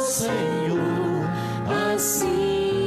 Senhor, assim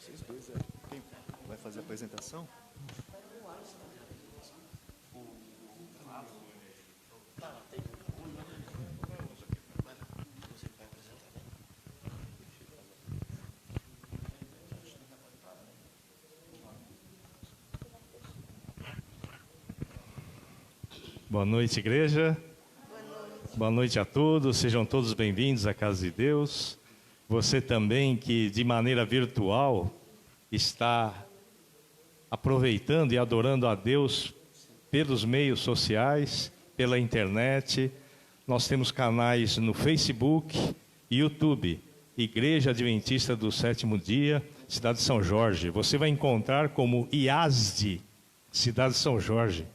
Vocês dois, quem vai fazer a apresentação? Boa noite, igreja. Boa noite a todos. Sejam todos bem-vindos à casa de Deus. Você também que de maneira virtual está aproveitando e adorando a Deus pelos meios sociais, pela internet. Nós temos canais no Facebook e YouTube. Igreja Adventista do Sétimo Dia, Cidade de São Jorge. Você vai encontrar como IASD, Cidade de São Jorge.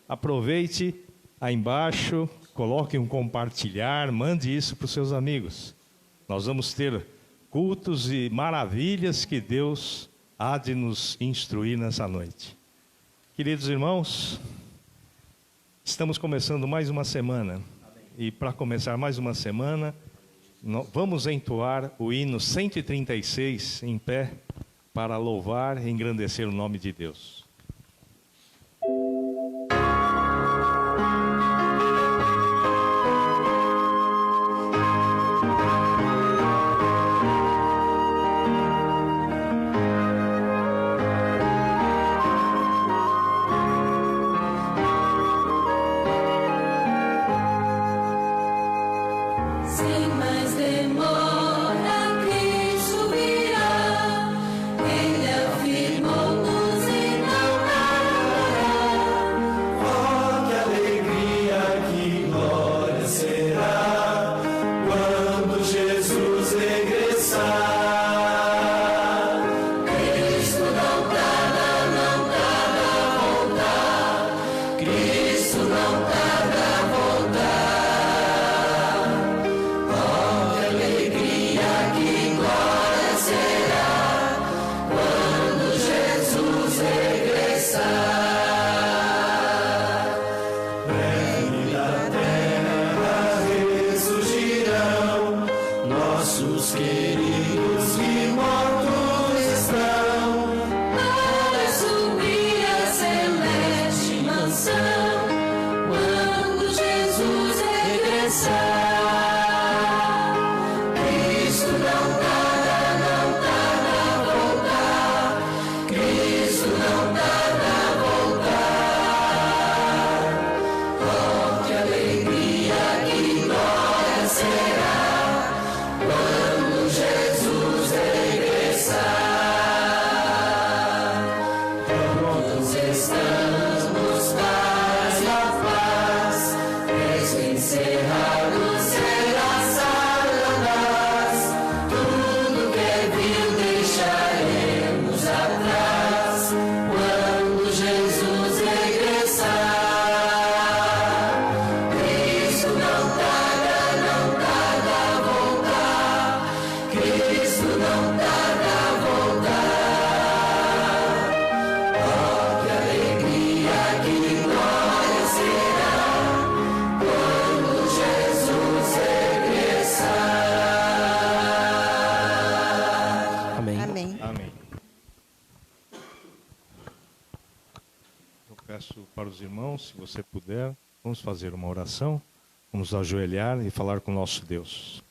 Aproveite aí embaixo, coloque um compartilhar, mande isso para os seus amigos. Nós vamos ter cultos e maravilhas que Deus há de nos instruir nessa noite. Queridos irmãos, estamos começando mais uma semana. E para começar mais uma semana, vamos entoar o hino 136 em pé para louvar e engrandecer o nome de Deus. Sem mais demora, Cristo virá. Ele afirmou-nos e não tardará. Oh, que alegria, que glória será quando Jesus regressar. Cristo não tarda a voltar. Cristo não tarda a voltar. Nossos queridos que mortos estão Para subir a celeste mansão, quando Jesus regressar. Cristo não tarda a voltar. Cristo não tarda a voltar. Oh, que alegria, que glória será quando Jesus regressar. Todos estamos paz na paz, mesmo encerrados será Satanás. Tudo que é vil deixaremos atrás quando Jesus regressar. Cristo não tarda a voltar. Cristo não tarda a voltar. Oh, que alegria, que glória será quando Jesus regressar. Amém. Amém. Amém. Eu peço para os irmãos, se você puder, vamos fazer uma oração, vamos ajoelhar e falar com o nosso Deus.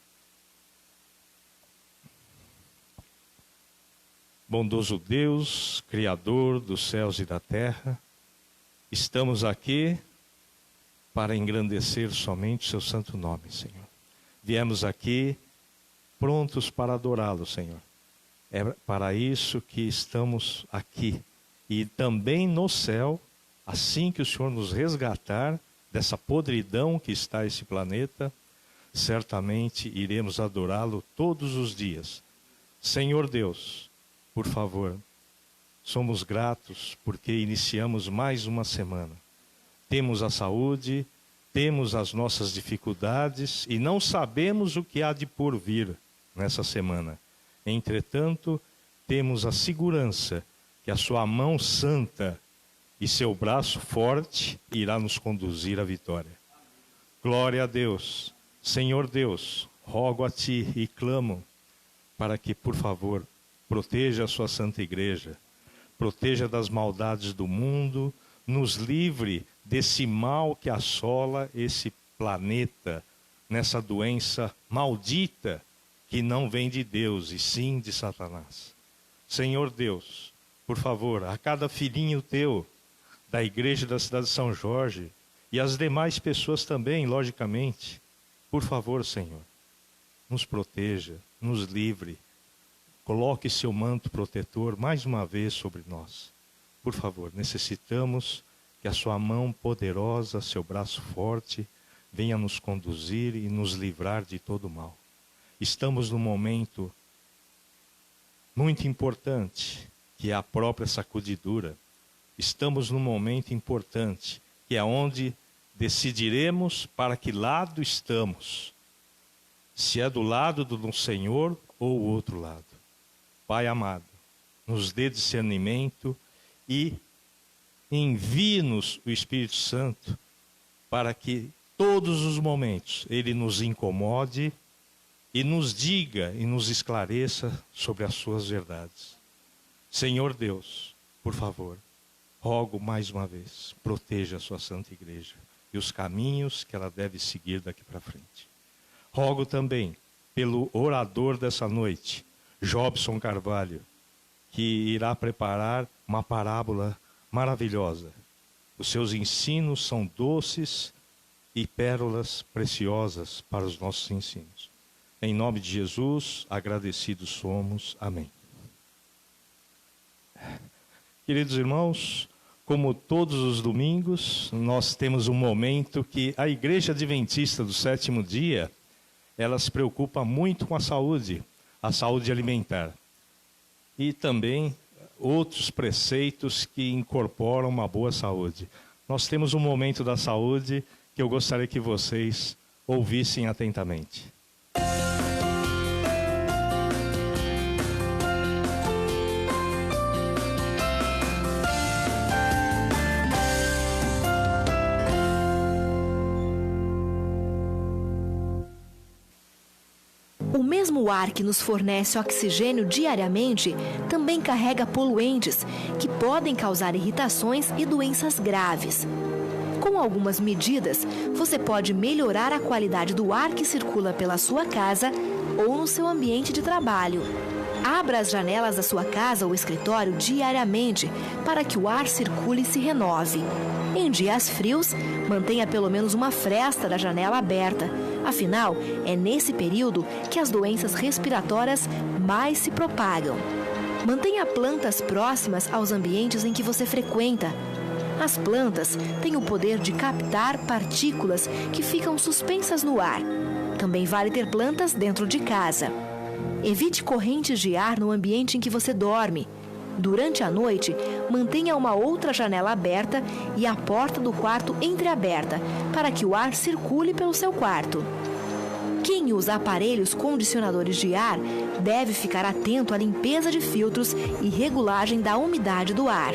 Bondoso Deus, Criador dos céus e da terra, estamos aqui para engrandecer somente o seu santo nome, Senhor. Viemos aqui prontos para adorá-lo, Senhor. É para isso que estamos aqui. E também no céu, assim que o Senhor nos resgatar dessa podridão que está esse planeta, certamente iremos adorá-lo todos os dias. Senhor Deus, por favor, somos gratos porque iniciamos mais uma semana. Temos a saúde, temos as nossas dificuldades e não sabemos o que há de por vir nessa semana. Entretanto, temos a segurança que a sua mão santa e seu braço forte irá nos conduzir à vitória. Glória a Deus. Senhor Deus, rogo a Ti e clamo para que, por favor, proteja a sua santa igreja, proteja das maldades do mundo, nos livre desse mal que assola esse planeta, nessa doença maldita que não vem de Deus e sim de Satanás. Senhor Deus, por favor, a cada filhinho teu da igreja da cidade de São Jorge e as demais pessoas também, logicamente, por favor, Senhor, nos proteja, nos livre, coloque seu manto protetor mais uma vez sobre nós. Por favor, necessitamos que a sua mão poderosa, seu braço forte, venha nos conduzir e nos livrar de todo mal. Estamos num momento muito importante, que é a própria sacudidura. Estamos num momento importante, que é onde decidiremos para que lado estamos. Se é do lado do Senhor ou o outro lado. Pai amado, nos dê discernimento e envie-nos o Espírito Santo para que todos os momentos Ele nos incomode e nos diga e nos esclareça sobre as suas verdades. Senhor Deus, por favor, rogo mais uma vez, proteja a sua santa igreja e os caminhos que ela deve seguir daqui para frente. Rogo também pelo orador dessa noite, Jobson Carvalho, que irá preparar uma parábola maravilhosa. Os seus ensinos são doces e pérolas preciosas para os nossos ensinos. Em nome de Jesus, agradecidos somos. Amém. Queridos irmãos, como todos os domingos, nós temos um momento que a Igreja Adventista do Sétimo Dia, ela se preocupa muito com a saúde alimentar. E também outros preceitos que incorporam uma boa saúde. Nós temos um momento da saúde que eu gostaria que vocês ouvissem atentamente. O mesmo ar que nos fornece oxigênio diariamente também carrega poluentes que podem causar irritações e doenças graves. Com algumas medidas, você pode melhorar a qualidade do ar que circula pela sua casa ou no seu ambiente de trabalho. Abra as janelas da sua casa ou escritório diariamente para que o ar circule e se renove. Em dias frios, mantenha pelo menos uma fresta da janela aberta. Afinal, é nesse período que as doenças respiratórias mais se propagam. Mantenha plantas próximas aos ambientes em que você frequenta. As plantas têm o poder de captar partículas que ficam suspensas no ar. Também vale ter plantas dentro de casa. Evite correntes de ar no ambiente em que você dorme. Durante a noite, mantenha uma outra janela aberta e a porta do quarto entreaberta, para que o ar circule pelo seu quarto. Quem usa aparelhos condicionadores de ar deve ficar atento à limpeza de filtros e regulagem da umidade do ar.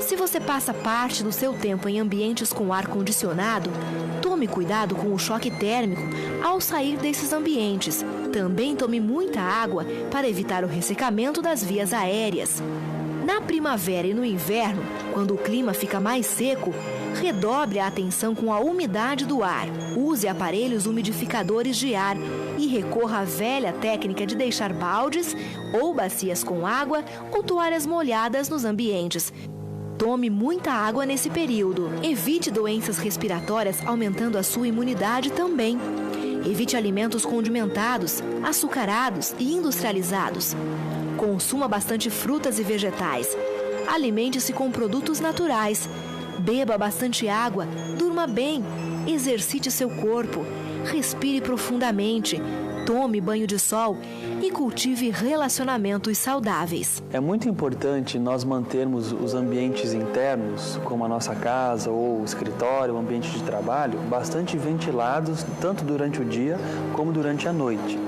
Se você passa parte do seu tempo em ambientes com ar condicionado, tome cuidado com o choque térmico ao sair desses ambientes. Também tome muita água para evitar o ressecamento das vias aéreas. Na primavera e no inverno, quando o clima fica mais seco, redobre a atenção com a umidade do ar. Use aparelhos umidificadores de ar e recorra à velha técnica de deixar baldes ou bacias com água ou toalhas molhadas nos ambientes. Tome muita água nesse período. Evite doenças respiratórias, aumentando a sua imunidade também. Evite alimentos condimentados, açucarados e industrializados. Consuma bastante frutas e vegetais. Alimente-se com produtos naturais. Beba bastante água. Durma bem. Exercite seu corpo. Respire profundamente. Tome banho de sol e cultive relacionamentos saudáveis. É muito importante nós mantermos os ambientes internos, como a nossa casa ou o escritório, o ambiente de trabalho, bastante ventilados, tanto durante o dia como durante a noite.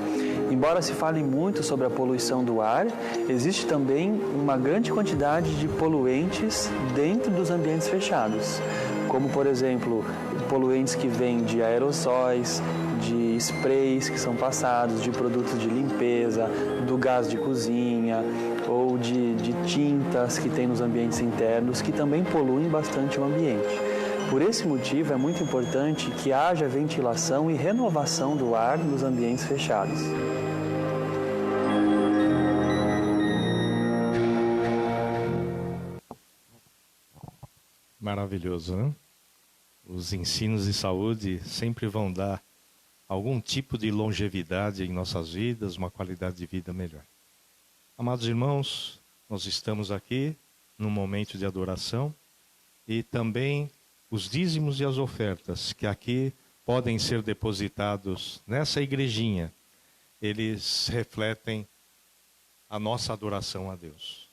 Embora se fale muito sobre a poluição do ar, existe também uma grande quantidade de poluentes dentro dos ambientes fechados, como, por exemplo, poluentes que vêm de aerossóis, de sprays que são passados, de produtos de limpeza, do gás de cozinha, ou de tintas que tem nos ambientes internos, que também poluem bastante o ambiente. Por esse motivo, é muito importante que haja ventilação e renovação do ar nos ambientes fechados. Maravilhoso, né? Os ensinos de saúde sempre vão dar algum tipo de longevidade em nossas vidas, uma qualidade de vida melhor. Amados irmãos, nós estamos aqui num momento de adoração e também os dízimos e as ofertas que aqui podem ser depositados nessa igrejinha, eles refletem a nossa adoração a Deus.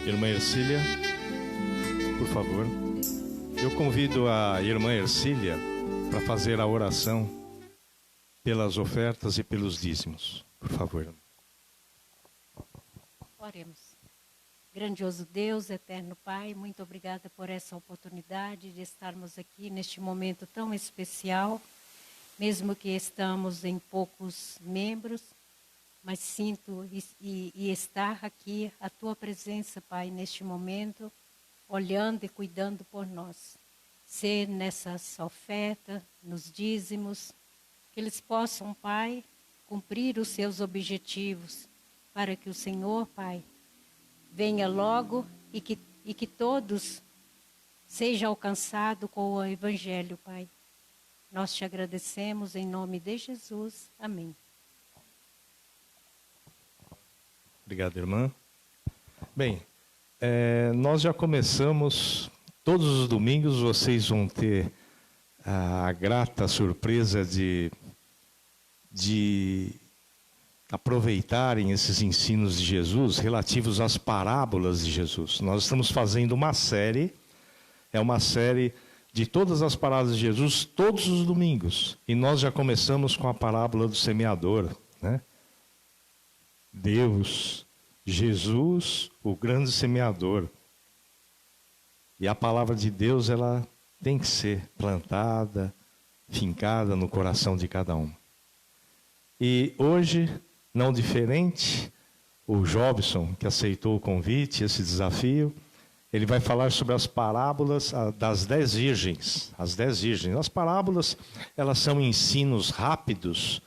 Irmã Ercília, por favor. Eu convido a irmã Ercília para fazer a oração pelas ofertas e pelos dízimos. Por favor. Oremos. Grandioso Deus, eterno Pai, muito obrigada por essa oportunidade de estarmos aqui neste momento tão especial, mesmo que estamos em poucos membros, mas sinto e estar aqui a Tua presença, Pai, neste momento, olhando e cuidando por nós. Ser nessas ofertas, nos dízimos, que eles possam, Pai, cumprir os seus objetivos, para que o Senhor, Pai, venha logo e que todos sejam alcançados com o Evangelho, Pai. Nós te agradecemos em nome de Jesus. Amém. Obrigado, irmã. Bem, nós já começamos, todos os domingos vocês vão ter a grata surpresa de aproveitarem esses ensinos de Jesus relativos às parábolas de Jesus. Nós estamos fazendo uma série, é uma série de todas as parábolas de Jesus, todos os domingos. E nós já começamos com a parábola do semeador, né? Deus, Jesus, o grande semeador. E a palavra de Deus, ela tem que ser plantada, fincada no coração de cada um. E hoje, não diferente, o Jobson, que aceitou o convite, esse desafio, ele vai falar sobre as parábolas das 10 virgens. As 10 virgens. As parábolas, elas são ensinos rápidos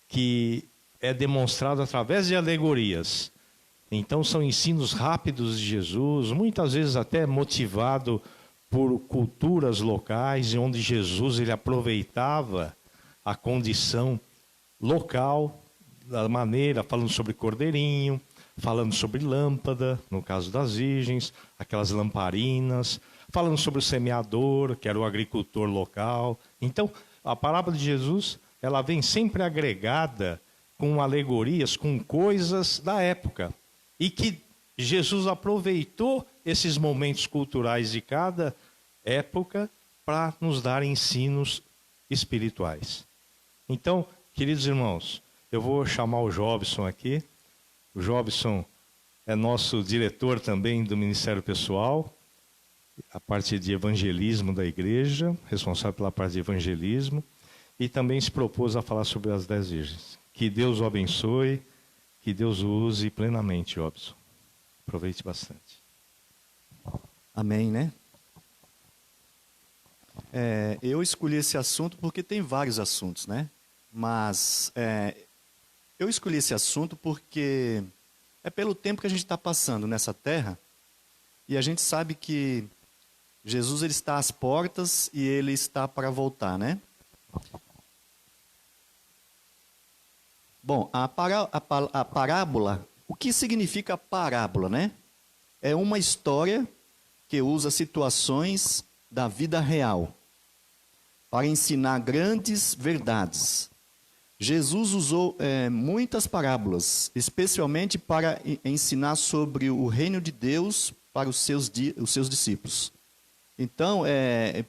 que é demonstrado através de alegorias. Então são ensinos rápidos de Jesus, muitas vezes até motivado por culturas locais, onde Jesus ele aproveitava a condição local, da maneira, falando sobre cordeirinho, falando sobre lâmpada, no caso das virgens, aquelas lamparinas, falando sobre o semeador, que era o agricultor local. Então, a parábola de Jesus, ela vem sempre agregada com alegorias, com coisas da época. E que Jesus aproveitou esses momentos culturais de cada época para nos dar ensinos espirituais. Então, queridos irmãos, eu vou chamar o Jobson aqui. O Jobson é nosso diretor também do Ministério Pessoal, a parte de evangelismo da igreja, responsável pela parte de evangelismo, e também se propôs a falar sobre as 10 virgens. Que Deus o abençoe, que Deus o use plenamente, Jobson. Aproveite bastante. Amém, né? Eu escolhi esse assunto porque tem vários assuntos, né? Mas eu escolhi esse assunto porque é pelo tempo que a gente está passando nessa terra e a gente sabe que Jesus ele está às portas e ele está para voltar, né? Bom, a parábola, o que significa parábola, né? É uma história que usa situações da vida real para ensinar grandes verdades. Jesus usou muitas parábolas, especialmente para ensinar sobre o reino de Deus para os seus discípulos. Então,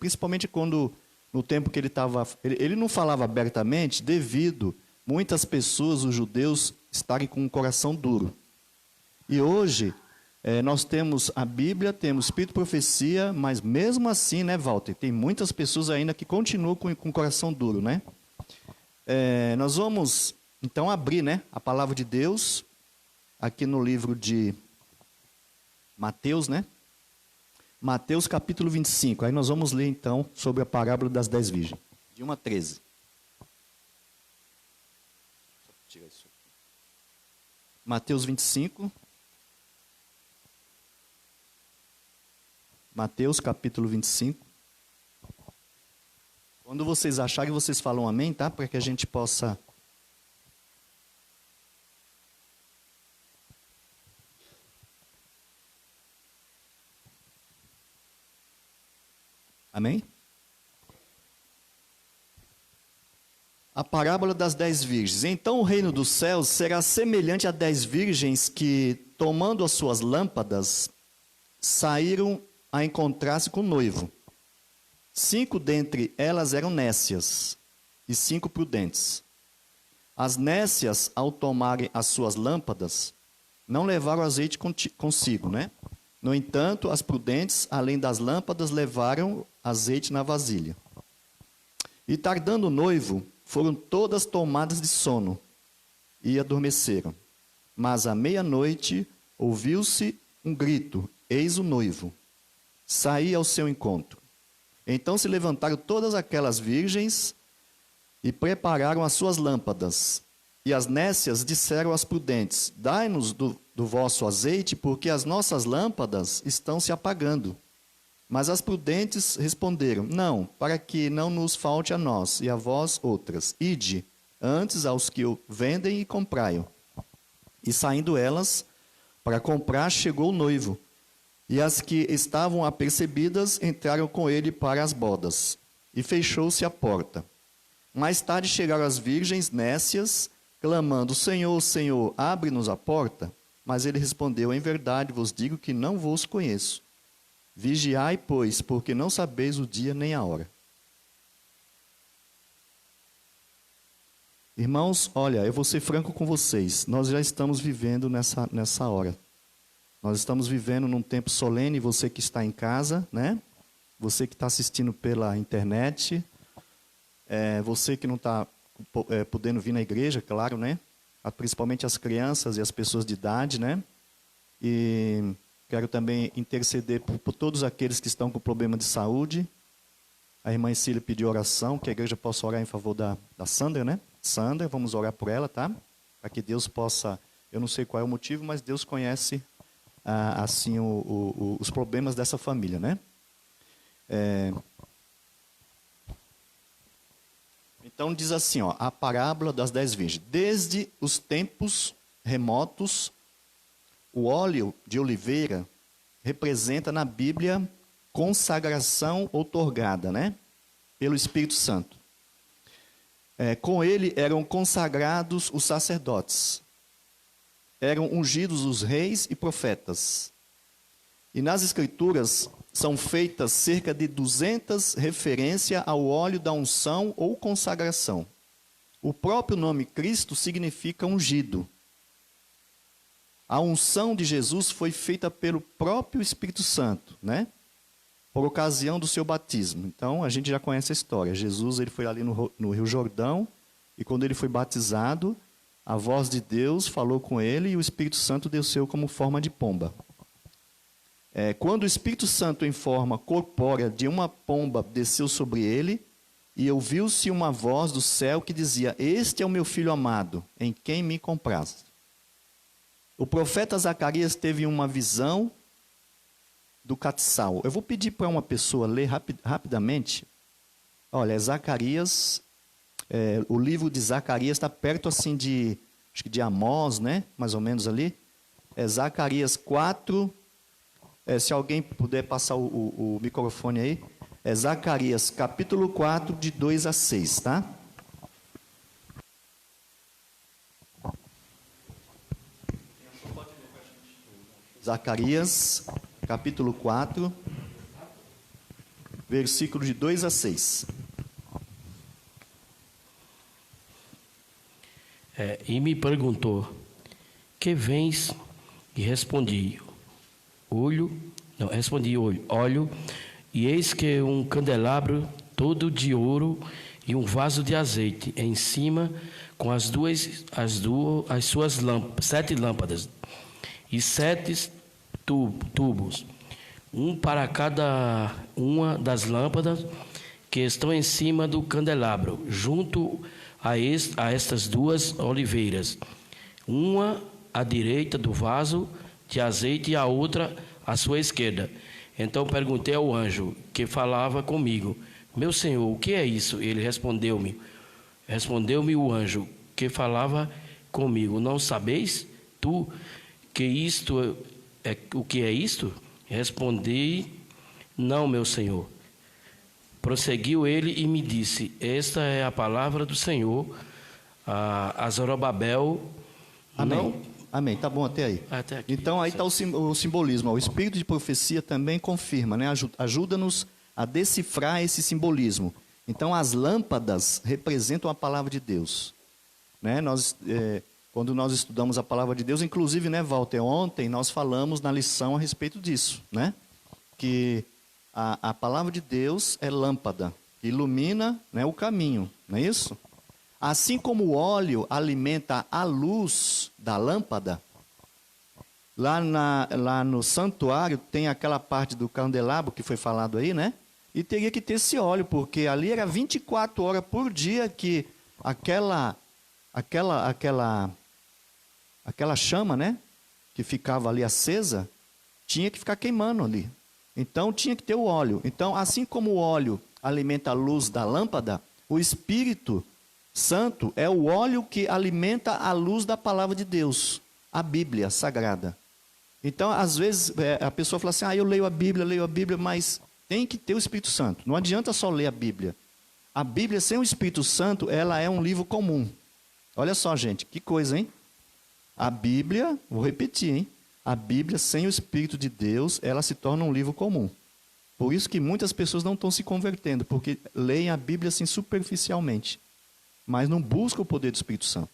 principalmente quando, no tempo que ele estava... Ele não falava abertamente devido muitas pessoas, os judeus, estarem com um coração duro. E hoje, nós temos a Bíblia, temos o Espírito de Profecia, mas mesmo assim, né, Walter, tem muitas pessoas ainda que continuam com o coração duro, né? Nós vamos, então, abrir, né, a palavra de Deus, aqui no livro de Mateus, né? Mateus capítulo 25. Aí nós vamos ler, então, sobre a parábola das 10 virgens, de 1 a 13. Mateus 25. Mateus capítulo 25. Quando vocês acharem, vocês falam amém, tá? Para que a gente possa... Amém? A parábola das 10 virgens. Então o reino dos céus será semelhante a 10 virgens que, tomando as suas lâmpadas, saíram a encontrar-se com o noivo. 5 dentre elas eram nécias e 5 prudentes. As nécias, ao tomarem as suas lâmpadas, não levaram azeite consigo, né? No entanto, as prudentes, além das lâmpadas, levaram azeite na vasilha. E tardando o noivo, foram todas tomadas de sono e adormeceram. Mas à meia-noite ouviu-se um grito: eis o noivo. Saí ao seu encontro. Então se levantaram todas aquelas virgens e prepararam as suas lâmpadas. E as nécias disseram às prudentes: dai-nos do vosso azeite, porque as nossas lâmpadas estão se apagando. Mas as prudentes responderam: não, para que não nos falte a nós e a vós outras. Ide antes aos que o vendem e comprai-o. E saindo elas para comprar, chegou o noivo. E as que estavam apercebidas entraram com ele para as bodas. E fechou-se a porta. Mais tarde chegaram as virgens nécias, clamando: Senhor, Senhor, abre-nos a porta. Mas ele respondeu: em verdade vos digo que não vos conheço. Vigiai, pois, porque não sabeis o dia nem a hora. Irmãos, olha, eu vou ser franco com vocês. Nós já estamos vivendo nessa hora. Nós estamos vivendo num tempo solene, você que está em casa, né? Você que está assistindo pela internet, você que não está podendo vir na igreja, claro, né? Principalmente as crianças e as pessoas de idade, né? E quero também interceder por todos aqueles que estão com problema de saúde. A irmã Cília pediu oração, que a igreja possa orar em favor da Sandra, né? Sandra, vamos orar por ela, tá? Para que Deus possa, eu não sei qual é o motivo, mas Deus conhece assim os problemas dessa família, né? Então diz assim, ó, a parábola das 10 virgens. Desde os tempos remotos, o óleo de oliveira representa na Bíblia consagração outorgada, né? Pelo Espírito Santo. Com ele eram consagrados os sacerdotes. Eram ungidos os reis e profetas. E nas Escrituras são feitas cerca de 200 referências ao óleo da unção ou consagração. O próprio nome Cristo significa ungido. A unção de Jesus foi feita pelo próprio Espírito Santo, né? Por ocasião do seu batismo. Então, a gente já conhece a história. Jesus, ele foi ali no Rio Jordão, e quando ele foi batizado, a voz de Deus falou com ele, e o Espírito Santo desceu como forma de pomba. Quando o Espírito Santo, em forma corpórea de uma pomba, desceu sobre ele, e ouviu-se uma voz do céu que dizia: este é o meu filho amado, em quem me compraste. O profeta Zacarias teve uma visão do castiçal. Eu vou pedir para uma pessoa ler rapidamente. Olha, Zacarias, o livro de Zacarias está perto assim acho que de Amós, né? Mais ou menos ali. Zacarias 4, se alguém puder passar o microfone aí. É Zacarias, capítulo 4, de 2 a 6, tá? Zacarias, capítulo 4, versículo de 2 a 6. E me perguntou, que vens? E respondi, olho, e eis que um candelabro todo de ouro e um vaso de azeite em cima com as suas 7 lâmpadas e 7 tubos, um para cada uma das lâmpadas que estão em cima do candelabro, junto a estas 2 oliveiras, uma à direita do vaso de azeite e a outra à sua esquerda. Então perguntei ao anjo que falava comigo, meu senhor, o que é isso? Ele respondeu-me o anjo que falava comigo, não sabeis tu que isto o que é isto? Respondi, não, meu senhor. Prosseguiu ele e me disse, esta é a palavra do Senhor a Zorobabel. Amém. Não... Amém, tá bom até aí. Até aqui. Então aí está o simbolismo. O espírito de profecia também confirma, né? Ajuda-nos a decifrar esse simbolismo. Então as lâmpadas representam a palavra de Deus, né? Quando nós estudamos a palavra de Deus, inclusive, né, Walter, ontem nós falamos na lição a respeito disso, né? Que a palavra de Deus é lâmpada, que ilumina, né, o caminho, não é isso? Assim como o óleo alimenta a luz da lâmpada, lá no santuário tem aquela parte do candelabro que foi falado aí, né? E teria que ter esse óleo, porque ali era 24 horas por dia que aquela chama, né, que ficava ali acesa, tinha que ficar queimando ali. Então tinha que ter o óleo. Então, assim como o óleo alimenta a luz da lâmpada, o Espírito Santo é o óleo que alimenta a luz da palavra de Deus, a Bíblia Sagrada. Então, às vezes, a pessoa fala assim, eu leio a Bíblia, mas tem que ter o Espírito Santo. Não adianta só ler a Bíblia. A Bíblia, sem o Espírito Santo, ela é um livro comum. Olha só, gente, que coisa, hein? A Bíblia, vou repetir, hein? A Bíblia, sem o Espírito de Deus, ela se torna um livro comum. Por isso que muitas pessoas não estão se convertendo, porque leem a Bíblia assim superficialmente, mas não buscam o poder do Espírito Santo.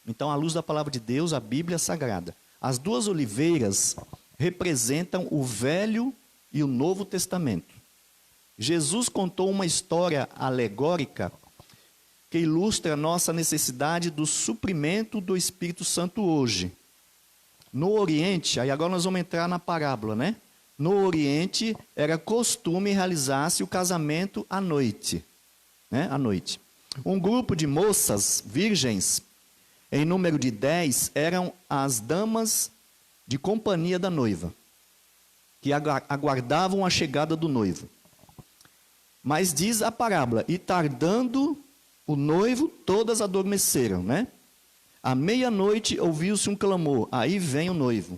Então, à luz da palavra de Deus, a Bíblia Sagrada. As 2 oliveiras representam o Velho e o Novo Testamento. Jesus contou uma história alegórica que ilustra a nossa necessidade do suprimento do Espírito Santo hoje. No Oriente, aí agora nós vamos entrar na parábola, né? No Oriente, era costume realizar-se o casamento à noite, né? À noite. Um grupo de moças virgens, em número de 10, eram as damas de companhia da noiva, que aguardavam a chegada do noivo. Mas diz a parábola, e tardando o noivo, todas adormeceram, né? À meia-noite ouviu-se um clamor, aí vem o noivo.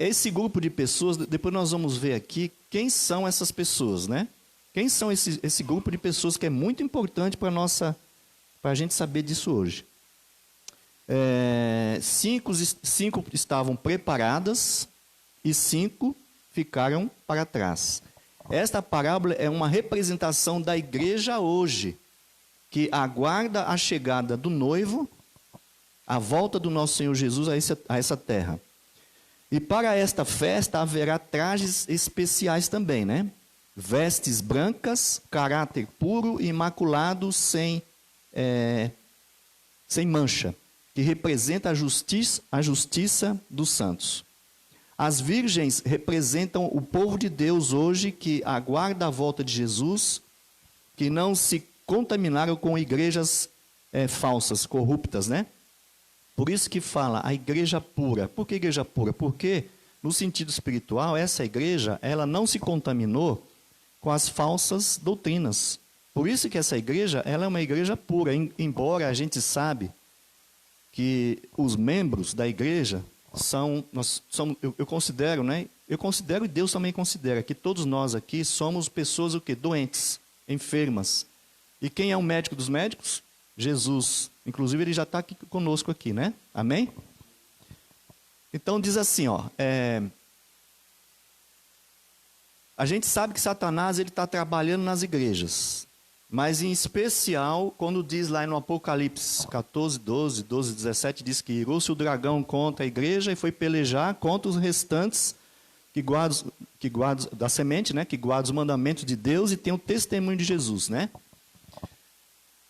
Esse grupo de pessoas, depois nós vamos ver aqui quem são essas pessoas, né? Quem são esse grupo de pessoas que é muito importante para a gente saber disso hoje. 5 estavam preparadas e 5 ficaram para trás. Esta parábola é uma representação da igreja hoje, que aguarda a chegada do noivo, a volta do nosso Senhor Jesus a essa terra. E para esta festa haverá trajes especiais também, né? Vestes brancas, caráter puro e imaculado, sem mancha, que representa a justiça dos santos. As virgens representam o povo de Deus hoje, que aguarda a volta de Jesus, que não se contaminaram com igrejas falsas, corruptas, né? Por isso que fala a igreja pura. Por que igreja pura? Porque, no sentido espiritual, essa igreja, ela não se contaminou com as falsas doutrinas. Por isso que essa igreja, ela é uma igreja pura, embora a gente sabe que os membros da igreja eu considero, né, eu considero e Deus também considera que todos nós aqui somos pessoas o quê? Doentes, enfermas. E quem é o médico dos médicos? Jesus. Inclusive ele já está aqui conosco aqui, né? Amém? Então diz assim, ó, a gente sabe que Satanás ele está trabalhando nas igrejas, mas em especial quando diz lá no Apocalipse 14, 12, 17, diz que irou-se o dragão contra a igreja e foi pelejar contra os restantes que guardam da semente, né? Que guardam os mandamentos de Deus e tem o testemunho de Jesus, né?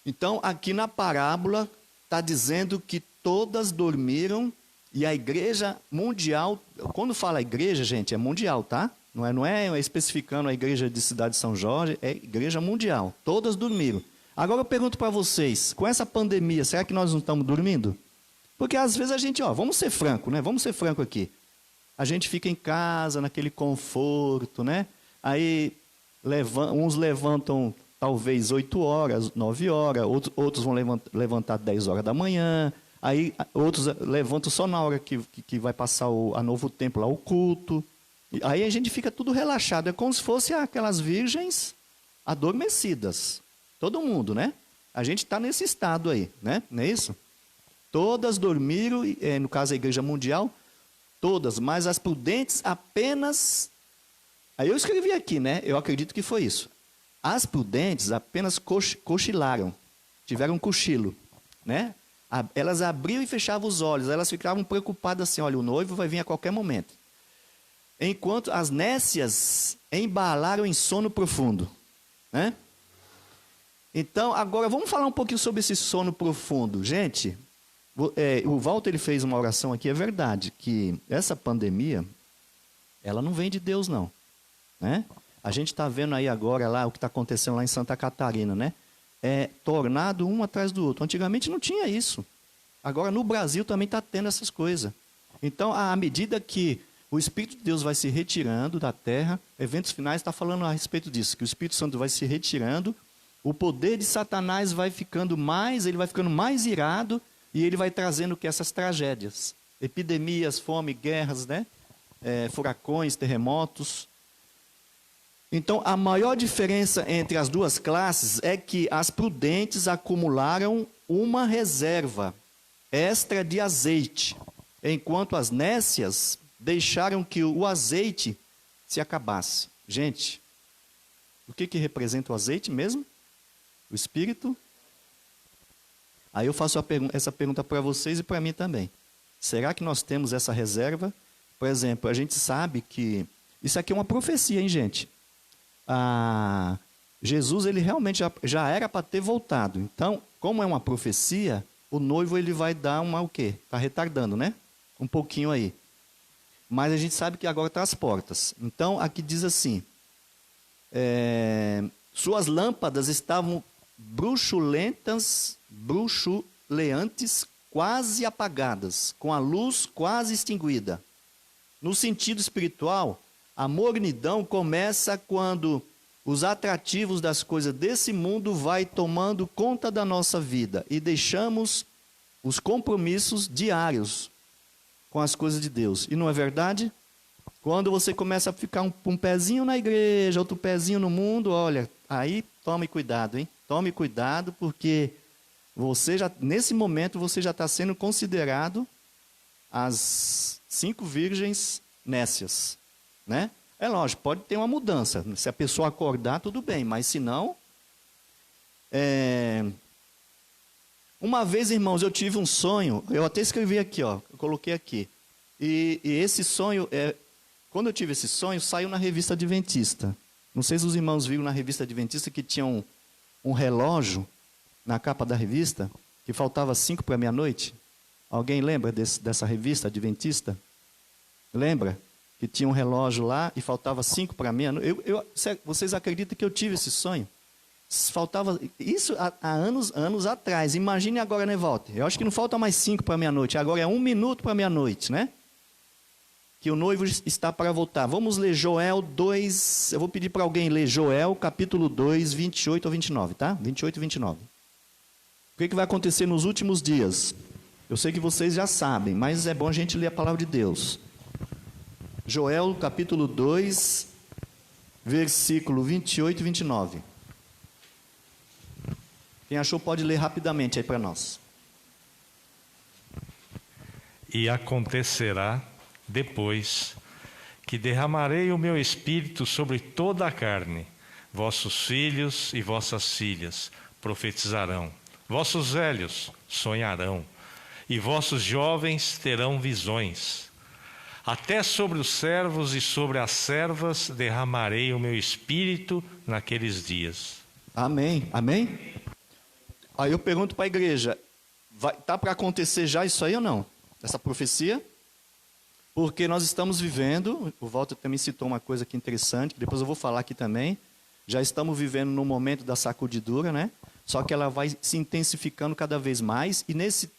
Então aqui na parábola está dizendo que todas dormiram. E a igreja mundial, quando fala igreja, gente, é mundial, tá? Não é especificando a igreja de Cidade de São Jorge, é igreja mundial. Todas dormiram. Agora eu pergunto para vocês, com essa pandemia, será que nós não estamos dormindo? Porque às vezes a gente, vamos ser franco, né? Vamos ser franco aqui. A gente fica em casa, naquele conforto, né? Aí uns levantam talvez 8 horas, 9 horas, outros vão levantar 10 horas da manhã. Aí outros levantam só na hora que vai passar a novo tempo lá, o culto. E aí a gente fica tudo relaxado. É como se fosse aquelas virgens adormecidas. Todo mundo, né? A gente está nesse estado aí, né? Não é isso? Todas dormiram, no caso a Igreja Mundial, todas, mas as prudentes apenas... Aí eu escrevi aqui, né? Eu acredito que foi isso. As prudentes apenas cochilaram, tiveram um cochilo, né? Elas abriam e fechavam os olhos, elas ficavam preocupadas assim, olha, o noivo vai vir a qualquer momento. Enquanto as nécias embalaram em sono profundo, né? Então, agora vamos falar um pouquinho sobre esse sono profundo. Gente, o Walter ele fez uma oração aqui, é verdade, que essa pandemia, ela não vem de Deus não, né? A gente está vendo aí agora lá o que está acontecendo lá em Santa Catarina, né? Tornado um atrás do outro. Antigamente não tinha isso. Agora no Brasil também está tendo essas coisas. Então, à medida que o Espírito de Deus vai se retirando da terra, Eventos Finais está falando a respeito disso, que o Espírito Santo vai se retirando, o poder de Satanás vai ficando mais irado, e ele vai trazendo que essas tragédias, epidemias, fome, guerras, né? Furacões, terremotos. Então, a maior diferença entre as duas classes é que as prudentes acumularam uma reserva extra de azeite, enquanto as nécias deixaram que o azeite se acabasse. Gente, o que representa o azeite mesmo? O Espírito? Aí eu faço essa pergunta para vocês e para mim também. Será que nós temos essa reserva? Por exemplo, a gente sabe que... Isso aqui é uma profecia, hein, gente? Jesus, ele realmente já era para ter voltado. Então, como é uma profecia, o noivo ele vai dar o quê? Está retardando, né? Um pouquinho aí. Mas a gente sabe que agora está às portas. Então, aqui diz assim, suas lâmpadas estavam bruxuleantes, quase apagadas, com a luz quase extinguida. No sentido espiritual, a mornidão começa quando os atrativos das coisas desse mundo vai tomando conta da nossa vida e deixamos os compromissos diários com as coisas de Deus. E não é verdade? Quando você começa a ficar um pezinho na igreja, outro pezinho no mundo, olha, aí tome cuidado, hein? Tome cuidado, porque nesse momento você já está sendo considerado as 5 virgens nécias, né? É lógico, pode ter uma mudança. Se a pessoa acordar, tudo bem, mas se não... Uma vez, irmãos, eu tive um sonho, eu até escrevi aqui, ó, eu coloquei aqui. E esse sonho, quando eu tive esse sonho, saiu na revista Adventista. Não sei se os irmãos viram na revista Adventista que tinha um relógio na capa da revista, que faltava 5 para meia-noite. Alguém lembra dessa revista Adventista? Lembra? Que tinha um relógio lá e faltava 5 para meia-noite. Vocês acreditam que eu tive esse sonho? Faltava isso há anos atrás. Imagine agora, né, Walter? Eu acho que não falta mais 5 para meia-noite. Agora é 1 minuto para meia-noite, né? Que o noivo está para voltar. Vamos ler Joel 2. Eu vou pedir para alguém ler Joel, capítulo 2, 28 ao 29, tá? 28 e 29. O que vai acontecer nos últimos dias? Eu sei que vocês já sabem, mas é bom a gente ler a palavra de Deus. Joel, capítulo 2, versículo 28 e 29. Quem achou pode ler rapidamente aí para nós. E acontecerá depois que derramarei o meu espírito sobre toda a carne. Vossos filhos e vossas filhas profetizarão. Vossos velhos sonharão. E vossos jovens terão visões. Até sobre os servos e sobre as servas derramarei o meu espírito naqueles dias. Amém. Amém? Aí eu pergunto para a igreja, tá para acontecer já isso aí ou não? Essa profecia? Porque nós estamos vivendo, o Walter também citou uma coisa aqui interessante, que depois eu vou falar aqui também, já estamos vivendo no momento da sacudidura, né? Só que ela vai se intensificando cada vez mais, e nesse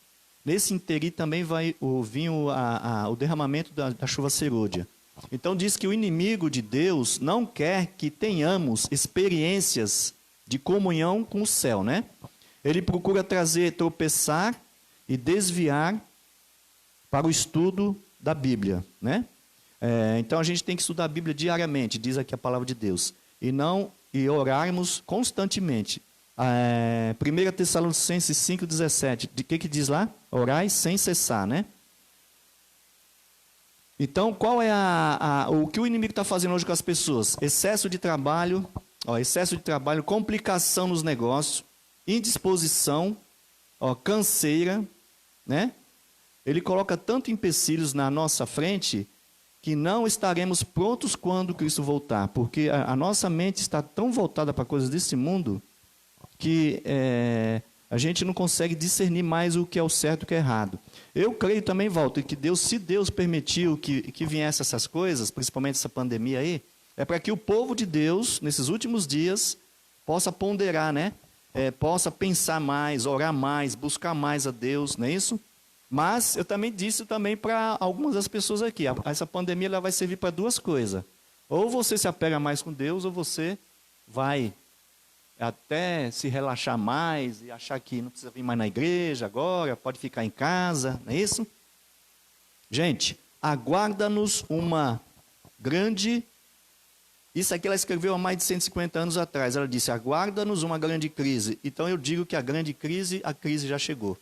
interim também vai vir o derramamento da chuva serôdia. Então diz que o inimigo de Deus não quer que tenhamos experiências de comunhão com o céu, né? Ele procura tropeçar e desviar para o estudo da Bíblia, né? Então a gente tem que estudar a Bíblia diariamente, diz aqui a palavra de Deus, e orarmos constantemente. 1 Tessalonicenses 5,17, de que diz lá? Orai sem cessar, né? Então, qual é o que o inimigo está fazendo hoje com as pessoas? Excesso de trabalho, complicação nos negócios, indisposição, canseira, né? Ele coloca tanto empecilhos na nossa frente que não estaremos prontos quando Cristo voltar, porque a nossa mente está tão voltada para coisas desse mundo que a gente não consegue discernir mais o que é o certo e o que é errado. Eu creio também, Walter, que se Deus permitiu que viesse essas coisas, principalmente essa pandemia aí, é para que o povo de Deus, nesses últimos dias, possa ponderar, né? Possa pensar mais, orar mais, buscar mais a Deus, não é isso? Mas eu também disse para algumas das pessoas aqui, essa pandemia ela vai servir para duas coisas. Ou você se apega mais com Deus, ou você vai até se relaxar mais e achar que não precisa vir mais na igreja agora, pode ficar em casa, não é isso? Gente, aguarda-nos uma grande... Isso aqui ela escreveu há mais de 150 anos atrás. Ela disse, aguarda-nos uma grande crise. Então eu digo que a crise já chegou.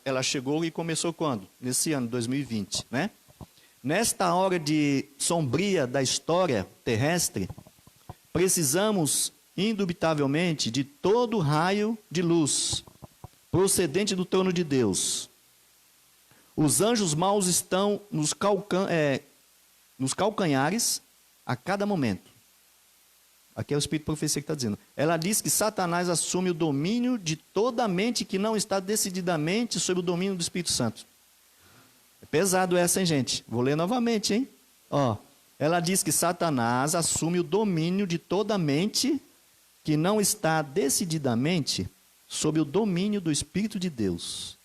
Ela chegou e começou quando? Nesse ano, 2020, né? Nesta hora sombria da história terrestre, precisamos, indubitavelmente, de todo raio de luz, procedente do trono de Deus. Os anjos maus estão nos calcanhares a cada momento. Aqui é o Espírito de Profecia que está dizendo. Ela diz que Satanás assume o domínio de toda a mente que não está decididamente sob o domínio do Espírito Santo. É pesado essa, hein, gente? Vou ler novamente, hein? Ela diz que Satanás assume o domínio de toda a mente que não está decididamente sob o domínio do Espírito de Deus.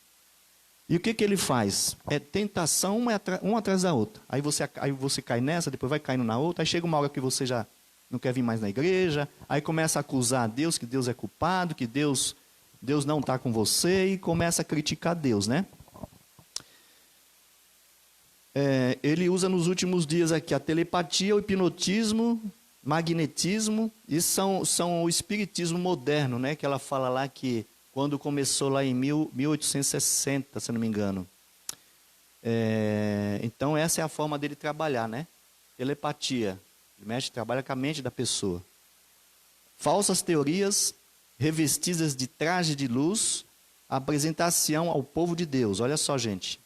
E o que ele faz? É tentação uma atrás da outra. Aí você cai nessa, depois vai caindo na outra, aí chega uma hora que você já não quer vir mais na igreja, aí começa a acusar a Deus, que Deus é culpado, que Deus não está com você, e começa a criticar Deus, né? Ele usa nos últimos dias aqui a telepatia, o hipnotismo, magnetismo, e são o espiritismo moderno, né? Que ela fala lá que quando começou lá em 1860, se não me engano. Então essa é a forma dele trabalhar, né? Telepatia. Ele trabalha com a mente da pessoa. Falsas teorias revestidas de traje de luz, apresentação ao povo de Deus. Olha só, gente.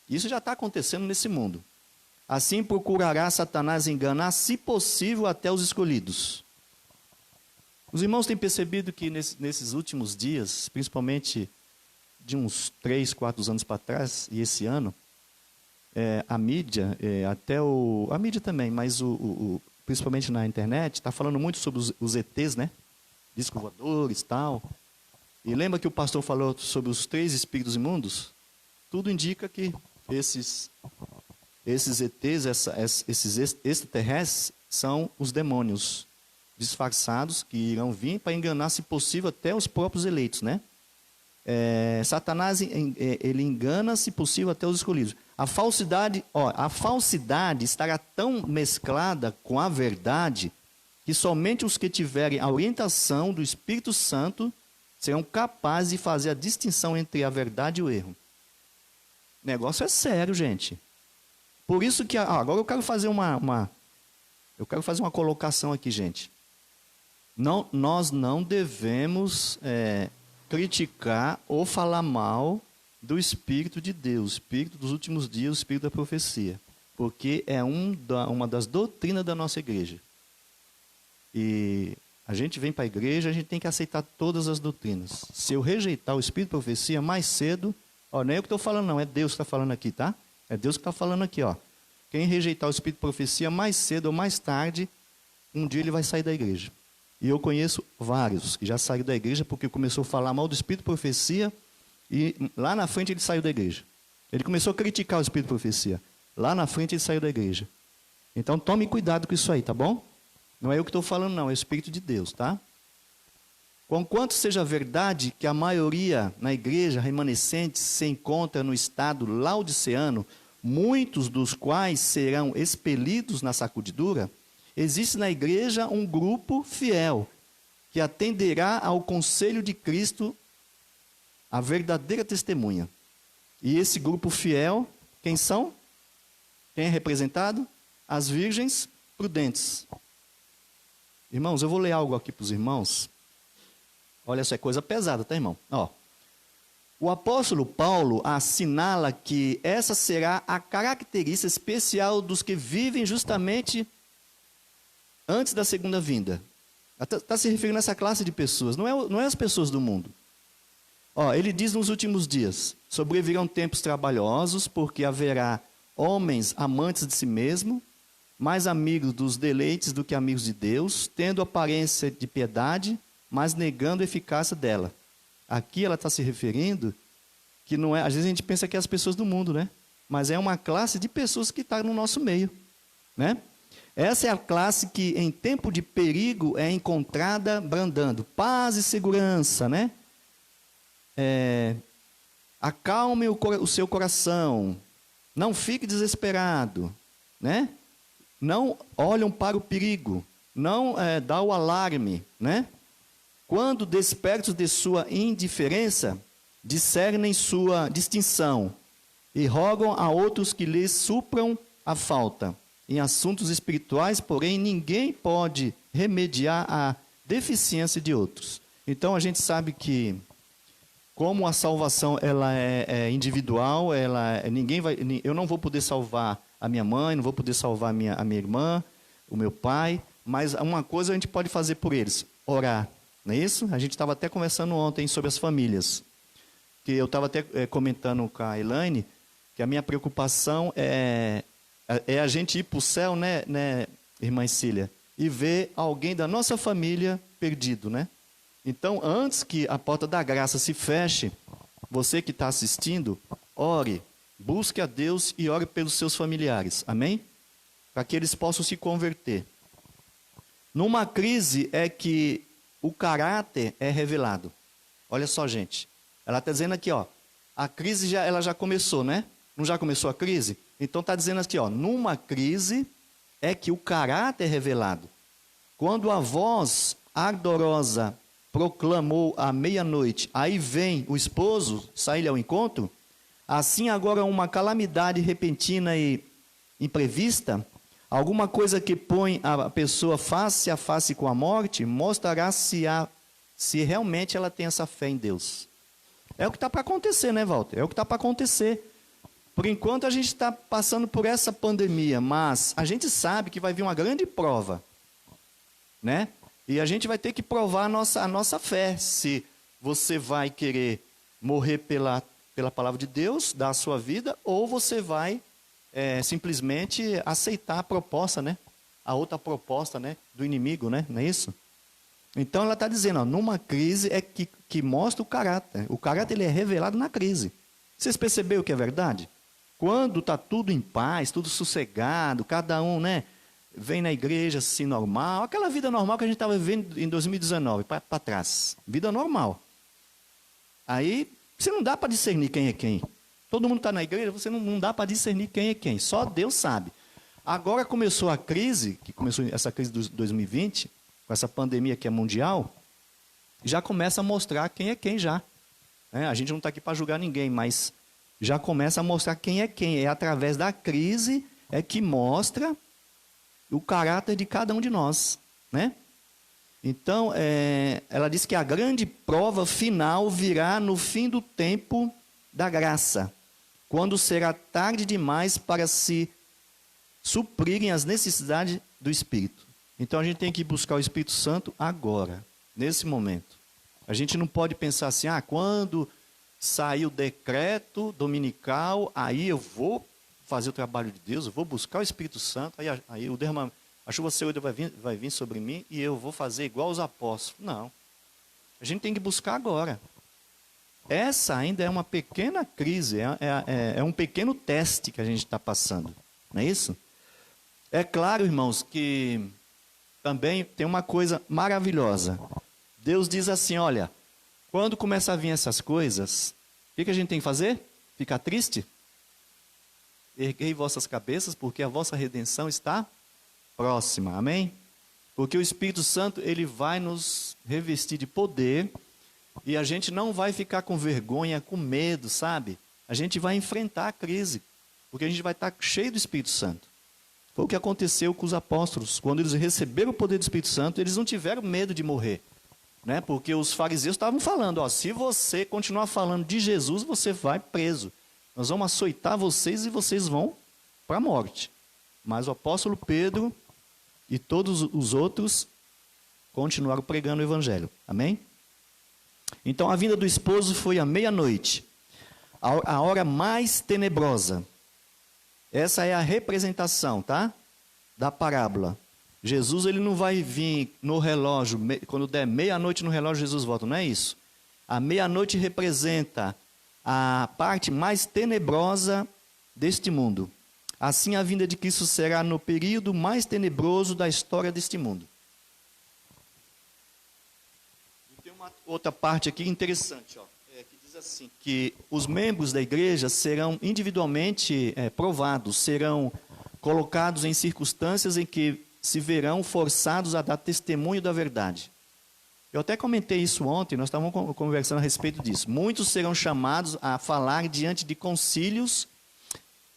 Isso já está acontecendo nesse mundo. Assim procurará Satanás enganar, se possível, até os escolhidos. Os irmãos têm percebido que nesses últimos dias, principalmente de uns 3, 4 anos para trás, e esse ano, a mídia, a mídia também, mas principalmente na internet, está falando muito sobre os ETs, né? Discos voadores e tal. E lembra que o pastor falou sobre os 3 espíritos imundos? Tudo indica que esses ETs, esses extraterrestres, são os demônios disfarçados que irão vir para enganar, se possível, até os próprios eleitos, né? Satanás, ele engana, se possível, até os escolhidos. A falsidade estará tão mesclada com a verdade que somente os que tiverem a orientação do Espírito Santo serão capazes de fazer a distinção entre a verdade e o erro. O negócio é sério, gente. Por isso que agora eu quero fazer uma colocação aqui, gente. Nós não devemos criticar ou falar mal do Espírito de Deus, Espírito dos últimos dias, Espírito da profecia, porque é uma das doutrinas da nossa igreja. E a gente vem para a igreja, a gente tem que aceitar todas as doutrinas. Se eu rejeitar o Espírito da profecia mais cedo, não é eu que estou falando não, é Deus que está falando aqui, tá? É Deus que está falando aqui, ó. Quem rejeitar o Espírito de profecia mais cedo ou mais tarde, um dia ele vai sair da igreja. E eu conheço vários que já saíram da igreja porque começou a falar mal do Espírito de profecia e lá na frente ele saiu da igreja. Ele começou a criticar o Espírito de profecia. Lá na frente ele saiu da igreja. Então tome cuidado com isso aí, tá bom? Não é eu que estou falando não, é o Espírito de Deus, tá? Conquanto seja verdade que a maioria na igreja remanescente se encontra no estado laodiceano, muitos dos quais serão expelidos na sacudidura, existe na igreja um grupo fiel que atenderá ao conselho de Cristo, a verdadeira testemunha. E esse grupo fiel, quem são? Quem é representado? As virgens prudentes. Irmãos, eu vou ler algo aqui para os irmãos. Olha, essa é coisa pesada, tá, irmão? O apóstolo Paulo assinala que essa será a característica especial dos que vivem justamente antes da segunda vinda. Está se referindo a essa classe de pessoas, não é as pessoas do mundo. Ele diz nos últimos dias, sobrevirão tempos trabalhosos, porque haverá homens amantes de si mesmo, mais amigos dos deleites do que amigos de Deus, tendo aparência de piedade, mas negando a eficácia dela. Aqui ela está se referindo que não é, às vezes a gente pensa que é as pessoas do mundo, né? Mas é uma classe de pessoas que está no nosso meio, né? Essa é a classe que em tempo de perigo é encontrada brandando paz e segurança, né? Acalme o seu coração, não fique desesperado, né? Não olham para o perigo, não dá o alarme, né? Quando despertos de sua indiferença, discernem sua distinção e rogam a outros que lhes supram a falta. Em assuntos espirituais, porém, ninguém pode remediar a deficiência de outros. Então, a gente sabe que, como a salvação ela é individual, eu não vou poder salvar a minha mãe, não vou poder salvar a minha irmã, o meu pai, mas uma coisa a gente pode fazer por eles, orar. Não é isso? A gente estava até conversando ontem sobre as famílias. Que eu estava até comentando com a Elaine que a minha preocupação é a gente ir para o céu, né, irmã Cília, e ver alguém da nossa família perdido, né? Então, antes que a porta da graça se feche, você que está assistindo, ore, busque a Deus e ore pelos seus familiares, amém? Para que eles possam se converter. Numa crise é que o caráter é revelado. Olha só, gente. Ela está dizendo aqui, a crise ela já começou, né? Não já começou a crise? Então está dizendo aqui, numa crise é que o caráter é revelado. Quando a voz ardorosa proclamou à meia-noite, aí vem o esposo, sai-lhe ao encontro, assim agora uma calamidade repentina e imprevista, alguma coisa que põe a pessoa face a face com a morte, mostrará se realmente ela tem essa fé em Deus. É o que está para acontecer, né, Walter? É o que está para acontecer. Por enquanto a gente está passando por essa pandemia, mas a gente sabe que vai vir uma grande prova, né? E a gente vai ter que provar a nossa fé, se você vai querer morrer pela palavra de Deus, dar a sua vida, ou você vai simplesmente aceitar a proposta, né? A outra proposta, né? Do inimigo, né? Não é isso? Então ela está dizendo, numa crise é que mostra o caráter. O caráter ele é revelado na crise. Vocês perceberam que é verdade? Quando está tudo em paz, tudo sossegado, cada um, né, vem na igreja assim normal, aquela vida normal que a gente estava vivendo em 2019, para trás. Vida normal. Aí você não dá para discernir quem é quem. Todo mundo está na igreja, você não dá para discernir quem é quem. Só Deus sabe. Agora começou a crise, que começou essa crise de 2020, com essa pandemia que é mundial, já começa a mostrar quem é quem já. A gente não está aqui para julgar ninguém, mas já começa a mostrar quem é quem. É através da crise que mostra o caráter de cada um de nós, né? Então, ela diz que a grande prova final virá no fim do tempo da graça, quando será tarde demais para se suprirem as necessidades do Espírito. Então, a gente tem que buscar o Espírito Santo agora, nesse momento. A gente não pode pensar assim, quando sair o decreto dominical, aí eu vou fazer o trabalho de Deus, eu vou buscar o Espírito Santo, aí o derramamento, a chuva segura vai vir sobre mim e eu vou fazer igual os apóstolos. Não. A gente tem que buscar agora. Essa ainda é uma pequena crise, é um pequeno teste que a gente está passando. Não é isso? É claro, irmãos, que também tem uma coisa maravilhosa. Deus diz assim, olha, quando começa a vir essas coisas, o que a gente tem que fazer? Ficar triste? Erguei vossas cabeças, porque a vossa redenção está próxima, amém? Porque o Espírito Santo, ele vai nos revestir de poder, e a gente não vai ficar com vergonha, com medo, sabe? A gente vai enfrentar a crise, porque a gente vai estar cheio do Espírito Santo. Foi o que aconteceu com os apóstolos. Quando eles receberam o poder do Espírito Santo, eles não tiveram medo de morrer. Né? Porque os fariseus estavam falando, se você continuar falando de Jesus, você vai preso. Nós vamos açoitar vocês e vocês vão para a morte. Mas o apóstolo Pedro e todos os outros continuaram pregando o evangelho. Amém? Então a vinda do esposo foi à meia-noite, a hora mais tenebrosa. Essa é a representação, tá? Da parábola. Jesus, ele não vai vir no relógio, quando der meia-noite no relógio, Jesus volta, não é isso. A meia-noite representa a parte mais tenebrosa deste mundo. Assim, a vinda de Cristo será no período mais tenebroso da história deste mundo. E tem uma outra parte aqui interessante, que diz assim, que os membros da igreja serão individualmente provados, serão colocados em circunstâncias em que se verão forçados a dar testemunho da verdade. Eu até comentei isso ontem, nós estávamos conversando a respeito disso. Muitos serão chamados a falar diante de concílios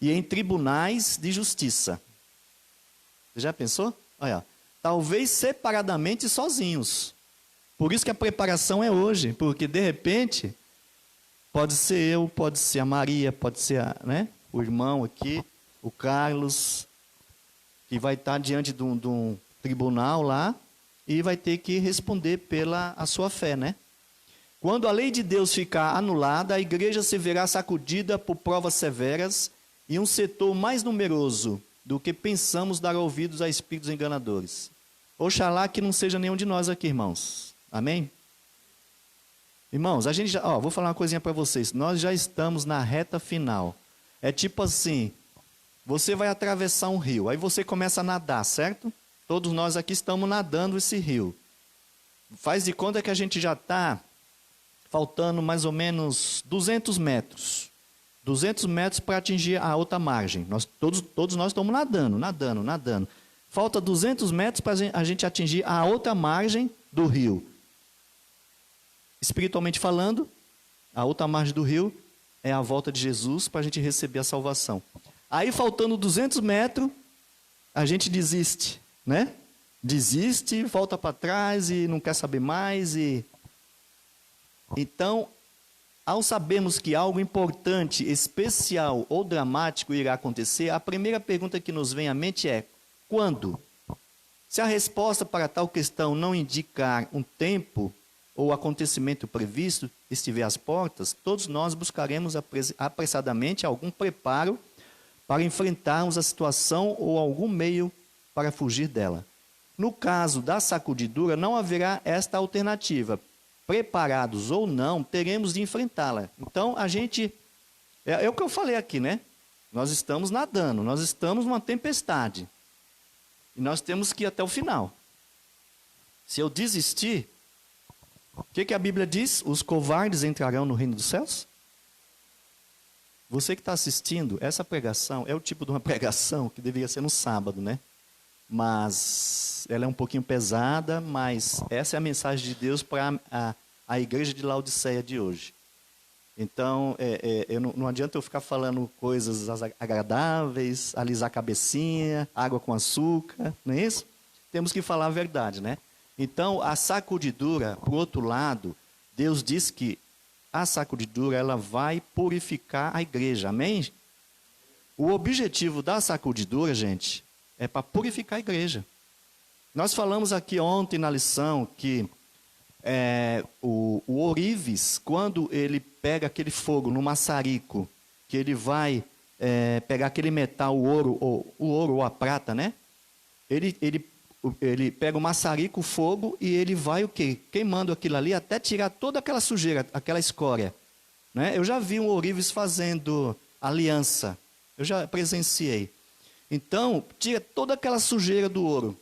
e em tribunais de justiça. Você já pensou? Olha, talvez separadamente sozinhos. Por isso que a preparação é hoje, porque de repente, pode ser eu, pode ser a Maria, pode ser o irmão aqui, o Carlos, que vai estar diante de um tribunal lá e vai ter que responder pela a sua fé, né? Quando a lei de Deus ficar anulada, a igreja se verá sacudida por provas severas e um setor mais numeroso do que pensamos dar ouvidos a espíritos enganadores. Oxalá que não seja nenhum de nós aqui, irmãos. Amém? Irmãos, a gente já, vou falar uma coisinha para vocês. Nós já estamos na reta final. É tipo assim, você vai atravessar um rio, aí você começa a nadar, certo? Todos nós aqui estamos nadando esse rio. Faz de conta que a gente já está faltando mais ou menos 200 metros. 200 metros para atingir a outra margem. Todos nós estamos nadando. Falta 200 metros para a gente atingir a outra margem do rio. Espiritualmente falando, a outra margem do rio é a volta de Jesus para a gente receber a salvação. Aí, faltando 200 metros, a gente desiste, né? Desiste, volta para trás e não quer saber mais. Então, ao sabermos que algo importante, especial ou dramático irá acontecer, a primeira pergunta que nos vem à mente é: quando? Se a resposta para tal questão não indicar um tempo ou acontecimento previsto estiver às portas, todos nós buscaremos apressadamente algum preparo para enfrentarmos a situação ou algum meio para fugir dela. No caso da sacudidura, não haverá esta alternativa. Preparados ou não, teremos de enfrentá-la. Então, a gente... É o que eu falei aqui, né? Nós estamos nadando, nós estamos numa tempestade. E nós temos que ir até o final. Se eu desistir, O que a Bíblia diz? Os covardes entrarão no reino dos céus? Você que está assistindo, essa pregação é o tipo de uma pregação que deveria ser no sábado, né? Mas ela é um pouquinho pesada, mas essa é a mensagem de Deus para a igreja de Laodiceia de hoje. Então, não adianta eu ficar falando coisas agradáveis, alisar a cabecinha, água com açúcar, não é isso? Temos que falar a verdade, né? Então, a sacudidura, por outro lado, Deus diz que a sacudidura ela vai purificar a igreja, amém? O objetivo da sacudidura, gente, é para purificar a igreja. Nós falamos aqui ontem na lição que o ourives, quando ele pega aquele fogo no maçarico, que ele vai pegar aquele metal, o ouro ou a prata, né? Ele pega o maçarico, o fogo, e ele vai o quê? Queimando aquilo ali até tirar toda aquela sujeira, aquela escória. Né? Eu já vi um ourives fazendo aliança. Eu já presenciei. Então, tira toda aquela sujeira do ouro.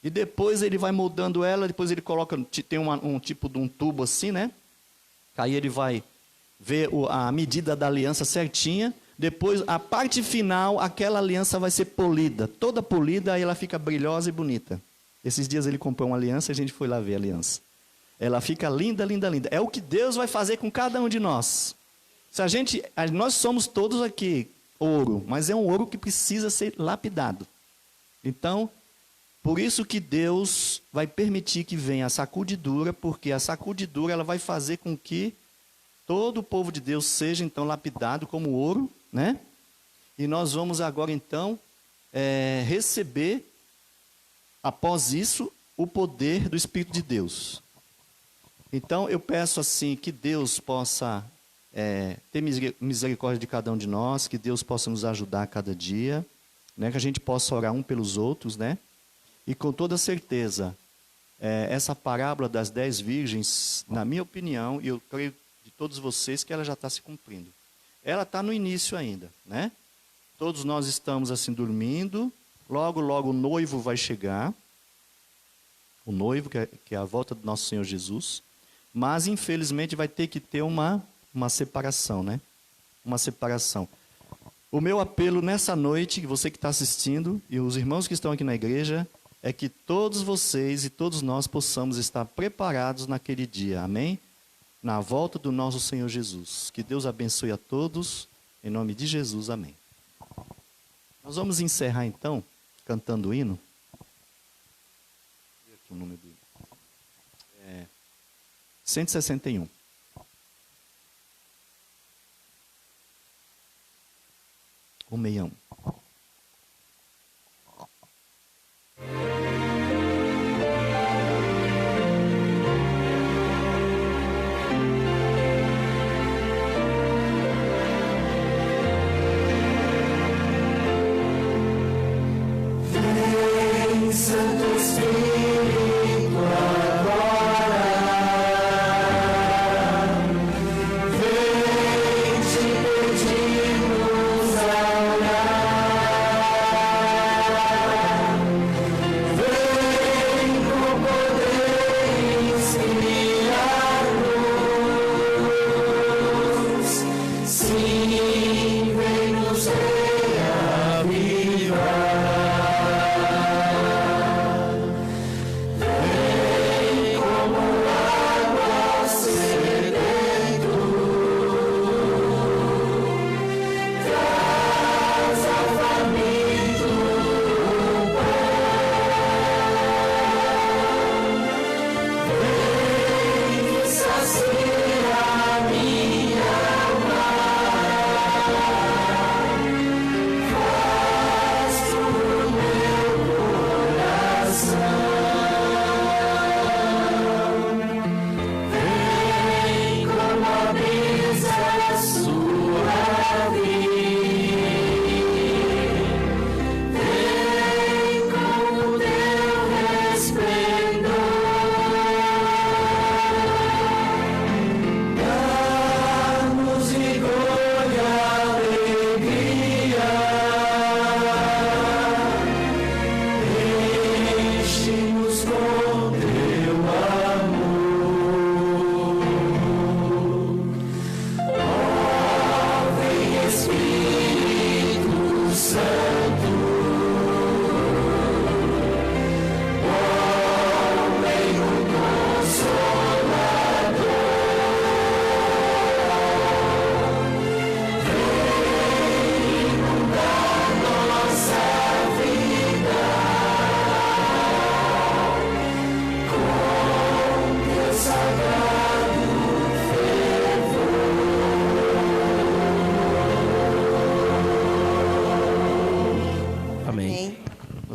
E depois ele vai moldando ela, depois ele coloca, tem um tipo de um tubo assim, né? Aí ele vai ver a medida da aliança certinha. Depois, a parte final, aquela aliança vai ser polida. Toda polida, aí ela fica brilhosa e bonita. Esses dias ele comprou uma aliança e a gente foi lá ver a aliança. Ela fica linda, linda, linda. É o que Deus vai fazer com cada um de nós. Nós somos todos aqui ouro, mas é um ouro que precisa ser lapidado. Então, por isso que Deus vai permitir que venha a sacudidura, porque a sacudidura ela vai fazer com que todo o povo de Deus seja então lapidado como ouro, né? E nós vamos agora então receber, após isso, o poder do Espírito de Deus. Então eu peço assim que Deus possa ter misericórdia de cada um de nós, que Deus possa nos ajudar a cada dia, né? Que a gente possa orar um pelos outros, né? E com toda certeza, essa parábola das 10 virgens, na minha opinião, e eu creio de todos vocês, que ela já está se cumprindo. Ela está no início ainda, né? Todos nós estamos assim dormindo, logo, logo o noivo vai chegar, o noivo, que é a volta do nosso Senhor Jesus, mas infelizmente vai ter que ter uma separação, né? Uma separação. O meu apelo nessa noite, você que está assistindo, e os irmãos que estão aqui na igreja, é que todos vocês e todos nós possamos estar preparados naquele dia, amém? Na volta do nosso Senhor Jesus. Que Deus abençoe a todos, em nome de Jesus, amém. Nós vamos encerrar então, cantando o hino. Aqui o número do hino. 161. O 61. Santo Espírito, agora vem te pedimos a orar. Vem com poder inspirar-nos. Sim, vem nos reavivar.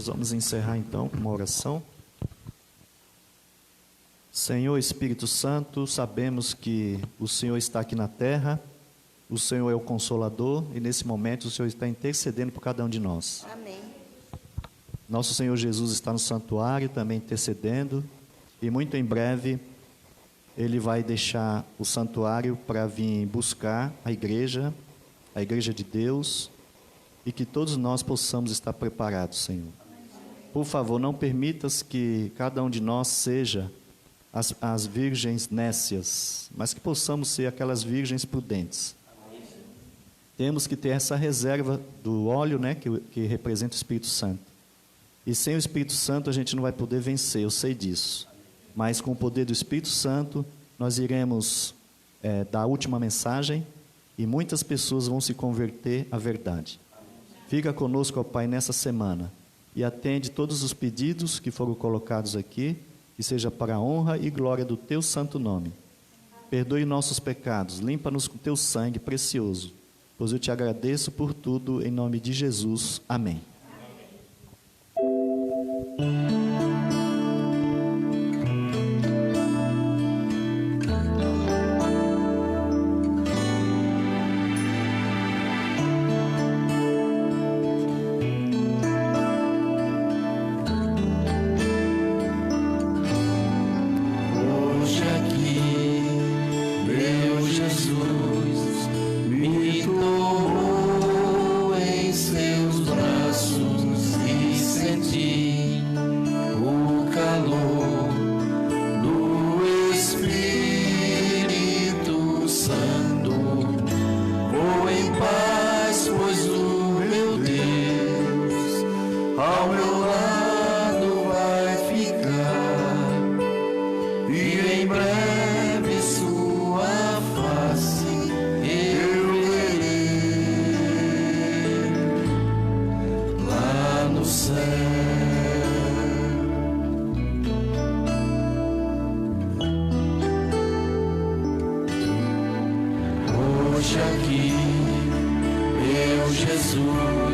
Nós vamos encerrar então com uma oração. Senhor Espírito Santo, sabemos que o Senhor está aqui na terra, o Senhor é o Consolador e nesse momento o Senhor está intercedendo por cada um de nós. Amém. Nosso Senhor Jesus está no santuário também intercedendo e muito em breve Ele vai deixar o santuário para vir buscar a igreja de Deus, e que todos nós possamos estar preparados, Senhor. Por favor, não permitas que cada um de nós seja as virgens nécias, mas que possamos ser aquelas virgens prudentes. Temos que ter essa reserva do óleo, né, que representa o Espírito Santo. E sem o Espírito Santo a gente não vai poder vencer, eu sei disso. Mas com o poder do Espírito Santo, nós iremos dar a última mensagem e muitas pessoas vão se converter à verdade. Fica conosco, ó Pai, nessa semana e atende todos os pedidos que foram colocados aqui, que seja para a honra e glória do Teu santo nome. Perdoe nossos pecados, limpa-nos com Teu sangue precioso, pois eu Te agradeço por tudo, em nome de Jesus. Amém. Hoje aqui, meu Jesus.